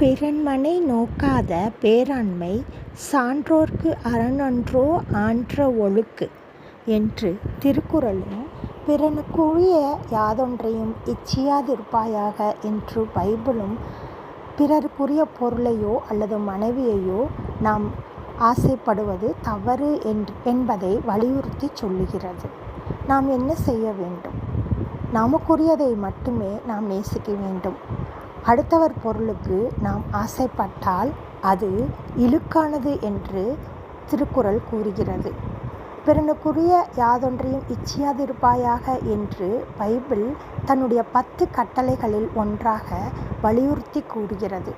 பிறன்மனை நோக்காத பேராண்மை சான்றோர்க்கு அறனன்றோ ஆன்ற ஒழுக்கு என்று திருக்குறளும், பிறனுக்குரிய யாதொன்றையும் இச்சியாதிருப்பாயாக என்று பைபிளும் பிறருக்குரிய பொருளையோ அல்லது மனைவியையோ நாம் ஆசைப்படுவது தவறு என்பதை வலியுறுத்தி சொல்லுகிறது. நாம் என்ன செய்ய வேண்டும்? நமக்குரியதை மட்டுமே நாம் நேசிக்க வேண்டும். அடுத்தவர் பொருளுக்கு நாம் ஆசைப்பட்டால் அது இழுக்கானது என்று திருக்குறள் கூறுகிறது. பிறனுக்குரிய யாதொன்றையும் இச்சியாதிருப்பாயாக என்று பைபிள் தன்னுடைய 10 கட்டளைகளில் ஒன்றாக வலியுறுத்தி கூறுகிறது.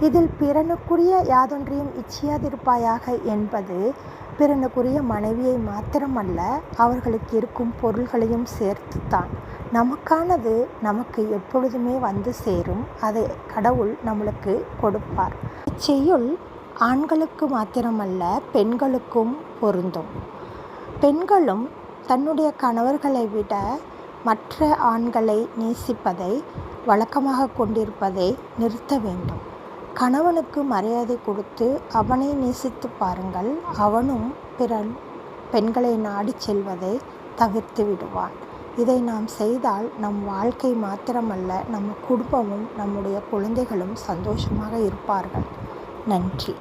இதில் பிறனுக்குரிய யாதொன்றையும் இச்சியாதிருப்பாயாக என்பது பிறனுக்குரிய மனைவியை மாத்திரமல்ல, அவர்களுக்கு இருக்கும் பொருள்களையும் சேர்த்துத்தான். நமக்கானது நமக்கு எப்பொழுதுமே வந்து சேரும். அதை கடவுள் நம்மளுக்கு கொடுப்பார். இச்செய்யுள் ஆண்களுக்கு மாத்திரமல்ல, பெண்களுக்கும் பொருந்தும். பெண்களும் தன்னுடைய கணவர்களை விட மற்ற ஆண்களை நேசிப்பதை வழக்கமாக கொண்டிருப்பதை நிறுத்த வேண்டும். கணவனுக்கு மரியாதை கொடுத்து அவனை நேசித்து பாருங்கள். அவனும் பெண்களை நாடி செல்வதை தவிர்த்து விடுவான். இதை நாம் செய்தால் நம் வாழ்க்கை மாத்திரமல்ல, நம்ம குடும்பமும் நம்முடைய குழந்தைகளும் சந்தோஷமாக இருப்பார்கள். நன்றி.